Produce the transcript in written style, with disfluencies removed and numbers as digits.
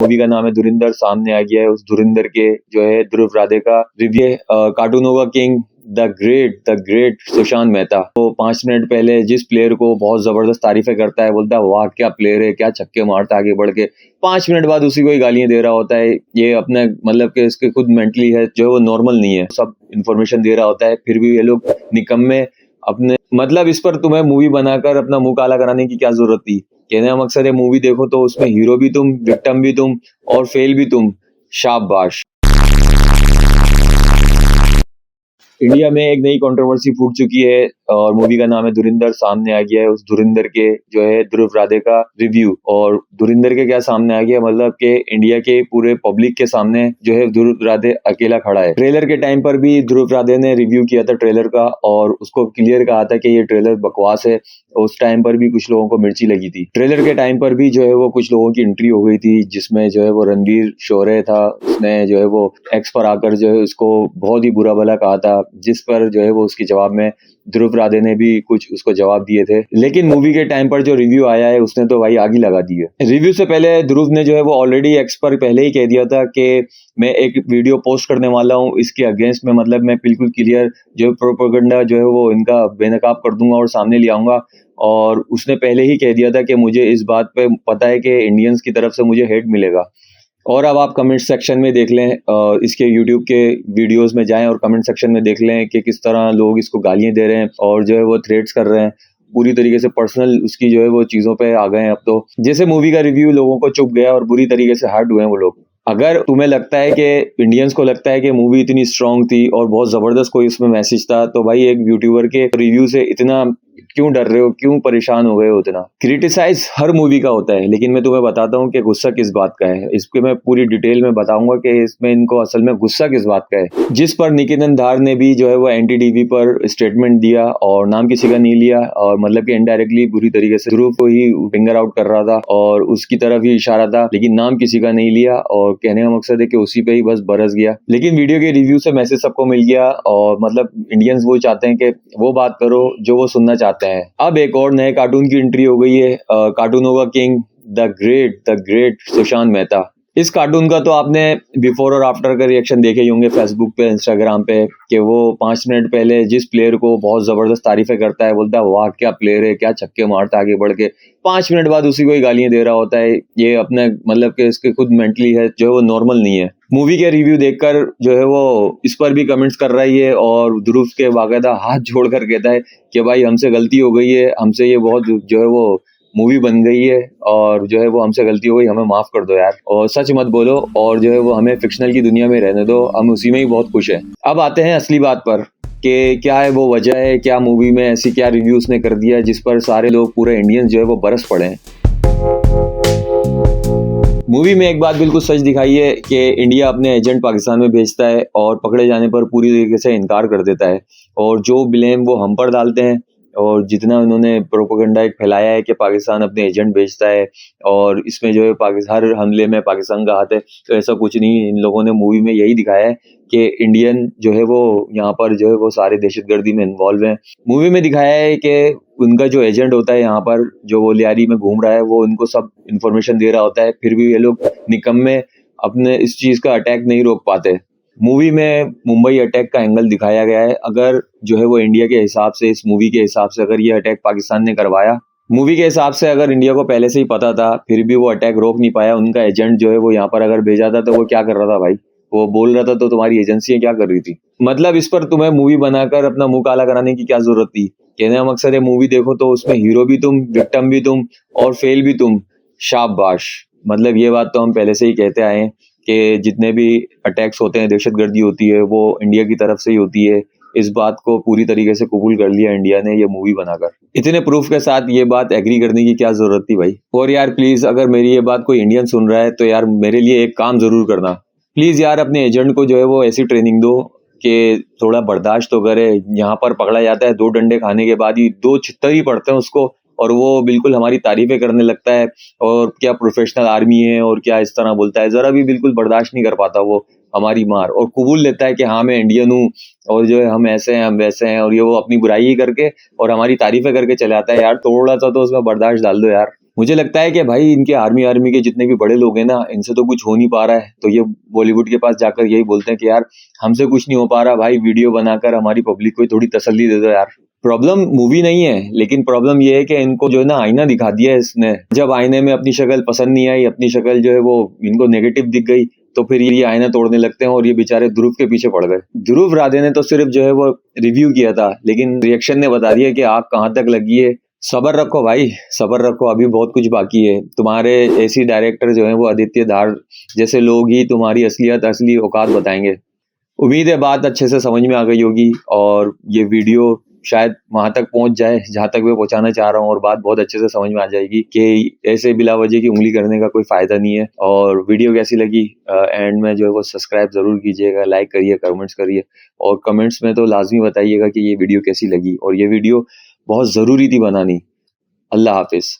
Movie का नाम है धुरंधर, सामने आ गया है। उस धुरंधर के जो है ध्रुव राधे का रिव्यू, कार्टूनों का king the great Sushant Mehta. तो 5 मिनट पहले जिस प्लेयर को बहुत जबरदस्त तारीफें करता है, बोलता है वाह क्या प्लेयर है, क्या छक्के मारता है आगे बढ़ के, 5 मिनट बाद उसी को ही गालियां दे रहा होता है। ये अपने मतलब कि इसके खुद मेंटली है जो है वो नॉर्मल नहीं है, सब इन्फॉर्मेशन दे रहा होता है, फिर भी ये लोग निकम्मे अपने मतलब इस पर तुम्हें मूवी बनाकर अपना मुंह काला कराने की क्या जरूरत थी। कहने का मकसद है मूवी देखो तो उसमें हीरो भी तुम, विक्टिम भी तुम और फेल भी तुम। शाबाश। इंडिया में एक नई कंट्रोवर्सी फूट चुकी है और मूवी का नाम है धुरंधर, सामने आ गया है। उस धुरंधर के जो है ध्रुव राधे का रिव्यू, और धुरंधर के क्या सामने आ गया, मतलब कि इंडिया के पूरे पब्लिक के सामने जो है ध्रुव राधे अकेला खड़ा है। ट्रेलर के टाइम पर भी ध्रुव राधे ने रिव्यू किया था ट्रेलर का, और उसको क्लियर कहा था कि ये ट्रेलर बकवास है। उस टाइम पर भी कुछ लोगों को मिर्ची लगी थी। ट्रेलर के टाइम पर भी जो है वो कुछ लोगों की एंट्री हो गई थी, जिसमें जो है वो रणवीर शोरे था, उसने जो है वो एक्स पर आकर जो है उसको बहुत ही बुरा भला कहा था, जिस पर जो है वो उसके जवाब में ध्रुव राधे ने भी कुछ उसको जवाब दिए थे। लेकिन मूवी के टाइम पर जो रिव्यू आया है उसने तो भाई आग ही लगा दी है। रिव्यू से पहले ध्रुव ने जो है वो ऑलरेडी एक्स पर पहले ही कह दिया था कि मैं एक वीडियो पोस्ट करने वाला हूँ इसके अगेंस्ट में, मतलब मैं बिल्कुल क्लियर जो प्रोपेगेंडा जो है वो इनका बेनकाब कर दूंगा और सामने ले आऊंगा। और उसने पहले ही कह दिया था कि मुझे इस बात पे पता है कि इंडियंस की तरफ से मुझे हेट मिलेगा। और अब आप कमेंट सेक्शन में देख लें, इसके यूट्यूब के वीडियोस में जाएं और कमेंट सेक्शन में देख लें कि किस तरह लोग इसको गालियां दे रहे हैं और जो है वो थ्रेट्स कर रहे हैं। पूरी तरीके से पर्सनल उसकी जो है वो चीजों पे आ गए हैं अब तो। जैसे मूवी का रिव्यू लोगों को चुप गया और बुरी तरीके से हर्ट हुए हैं वो लोग। अगर तुम्हें लगता है कि इंडियंस को लगता है कि मूवी इतनी स्ट्रांग थी और बहुत जबरदस्त कोई उसमें मैसेज था, तो भाई एक यूट्यूबर के रिव्यू से इतना क्यों डर रहे हो, क्यों परेशान हो गए हो इतना। क्रिटिसाइज हर मूवी का होता है, लेकिन मैं तुम्हें बताता हूँ कि गुस्सा किस बात का है। इसके मैं पूरी डिटेल में बताऊंगा कि इसमें इनको असल में गुस्सा किस बात का है। जिस पर निकेतन धार ने भी जो है वो एनडीटीवी पर स्टेटमेंट दिया और नाम किसी का नहीं लिया, और मतलब कि इनडायरेक्टली बुरी तरीके से ध्रुव को ही फिंगर आउट कर रहा था और उसकी तरफ ही इशारा था, लेकिन नाम किसी का नहीं लिया। और कहने का मकसद है कि उसी पे ही बस बरस गया। लेकिन वीडियो के रिव्यू से मैसेज सबको मिल गया, और मतलब इंडियंस वो चाहते हैं कि वो बात करो जो वो सुनना चाहते हैं। अब एक और नए कार्टून की एंट्री हो गई है, कार्टूनों का king the great Sushant Mehta. इस कार्टून का तो आपने बिफोर और आफ्टर का रिएक्शन देखे ही होंगे फेसबुक पे, इंस्टाग्राम पे, कि वो 5 मिनट पहले जिस प्लेयर को बहुत जबरदस्त तारीफें करता है, बोलता है वाह क्या प्लेयर है, क्या छक्के मारता है आगे बढ़ के, 5 मिनट बाद उसी को ही गालियां दे रहा होता है। ये अपने मतलब कि इसके खुद मेंटली है जो है वो नॉर्मल नहीं है। मूवी के रिव्यू देखकर जो है वो इस पर भी कमेंट्स कर रही है और ध्रुव के बाकायदा हाथ जोड़कर कहता है कि भाई हमसे गलती हो गई है, हमसे ये बहुत जो है वो मूवी बन गई है और जो है वो हमसे गलती हो गई, हमें माफ कर दो यार, और सच मत बोलो, और जो है वो हमें फिक्शनल की दुनिया में रहने दो, हम उसी में ही बहुत खुश हैं। अब आते हैं असली बात पर कि क्या है वो वजह है, क्या मूवी में ऐसी क्या रिव्यूज ने कर दिया जिस पर सारे लोग, पूरे इंडियंस जो है वो बरस पड़े हैं। मूवी में एक बात बिल्कुल सच दिखाई है कि इंडिया अपने एजेंट पाकिस्तान में भेजता है और पकड़े जाने पर पूरी तरीके से इनकार कर देता है, और जो ब्लेम वो हम पर डालते हैं। और जितना उन्होंने प्रोपेगेंडा एक फैलाया है कि पाकिस्तान अपने एजेंट भेजता है और इसमें जो है हर हमले में पाकिस्तान का हाथ है, तो ऐसा कुछ नहीं। इन लोगों ने मूवी में यही दिखाया है कि इंडियन जो है वो यहाँ पर जो है वो सारे दहशतगर्दी में इन्वॉल्व हैं। मूवी में दिखाया है कि उनका जो एजेंट होता है यहाँ पर जो वो लियारी में घूम रहा है, वो उनको सब इन्फॉर्मेशन दे रहा होता है, फिर भी ये लोग निकम्मे अपने इस चीज का अटैक नहीं रोक पाते। मूवी में मुंबई अटैक का एंगल दिखाया गया है। अगर जो है वो इंडिया के हिसाब से, इस मूवी के हिसाब से, अगर ये अटैक पाकिस्तान ने करवाया, मूवी के हिसाब से अगर इंडिया को पहले से ही पता था फिर भी वो अटैक रोक नहीं पाया, उनका एजेंट जो है वो यहाँ पर अगर भेजा था, तो वो क्या कर रहा था भाई, वो बोल रहा था तो तुम्हारी एजेंसी क्या कर रही थी। मतलब इस पर तुम्हें मूवी बनाकर अपना मुंह काला कराने की क्या जरूरत थी। कहने का मकसद है मूवी देखो तो उसमें हीरो भी तुम, विक्टिम भी तुम और फेल भी तुम। शाबाश। मतलब ये बात तो हम पहले से ही कहते आए हैं कि जितने भी अटैक्स होते हैं, दहशतगर्दी होती है, वो इंडिया की तरफ से ही होती है। इस बात को पूरी तरीके से कबूल कर लिया इंडिया ने ये मूवी बनाकर। इतने प्रूफ के साथ ये बात एग्री करने की क्या जरूरत थी भाई। और यार प्लीज, अगर मेरी ये बात कोई इंडियन सुन रहा है तो यार मेरे लिए एक काम जरूर करना प्लीज यार, अपने एजेंट को जो है वो ऐसी ट्रेनिंग दो कि थोड़ा बर्दाश्त तो करे। यहाँ पर पकड़ा जाता है, 2 डंडे खाने के बाद ही 2 छित्तर ही पड़ते हैं उसको, और वो बिल्कुल हमारी तारीफें करने लगता है और क्या प्रोफेशनल आर्मी है और क्या इस तरह बोलता है। जरा भी बिल्कुल बर्दाश्त नहीं कर पाता वो हमारी मार, और कबूल लेता है कि हाँ मैं इंडियन हूँ और जो है हम ऐसे हैं, हम वैसे हैं, और ये वो अपनी बुराई ही करके और हमारी तारीफें करके चले आता है। यार थोड़ा सा तो उसमें बर्दाश्त डाल दो यार। मुझे लगता है कि भाई इनके आर्मी के जितने भी बड़े लोग हैं ना, इनसे तो कुछ हो नहीं पा रहा है, तो ये बॉलीवुड के पास जाकर यही बोलते हैं कि यार हमसे कुछ नहीं हो पा रहा भाई, वीडियो बनाकर हमारी पब्लिक को थोड़ी तसल्ली दे दो यार। प्रॉब्लम मूवी नहीं है, लेकिन प्रॉब्लम ये है कि इनको जो है ना आईना दिखा दिया है इसने। जब आईने में अपनी शक्ल पसंद नहीं आई, अपनी शक्ल जो है वो इनको नेगेटिव दिख गई, तो फिर ये आईना तोड़ने लगते हैं और ये बेचारे ध्रुव के पीछे पड़ गए। ध्रुव राधे ने तो सिर्फ जो है वो रिव्यू किया था, लेकिन रिएक्शन ने बता दिया कि आग कहाँ तक लगी है। सबर रखो भाई, सबर रखो, अभी बहुत कुछ बाकी है। तुम्हारे ऐसी डायरेक्टर जो है वो आदित्य धार जैसे लोग ही तुम्हारी असली औकात बताएंगे। उम्मीद है बात अच्छे से समझ में आ गई होगी, और ये वीडियो शायद वहां तक पहुंच जाए जहां तक मैं पहुंचाना चाह रहा हूँ, और बात बहुत अच्छे से समझ में आ जाएगी कि ऐसे बिला वजह की उंगली करने का कोई फायदा नहीं है। और वीडियो कैसी लगी एंड में जो है वो सब्सक्राइब जरूर कीजिएगा, लाइक करिए, कमेंट्स करिए, और कमेंट्स में तो लाजमी बताइएगा कि ये वीडियो कैसी लगी, और ये वीडियो बहुत जरूरी थी बनानी। अल्लाह हाफिज।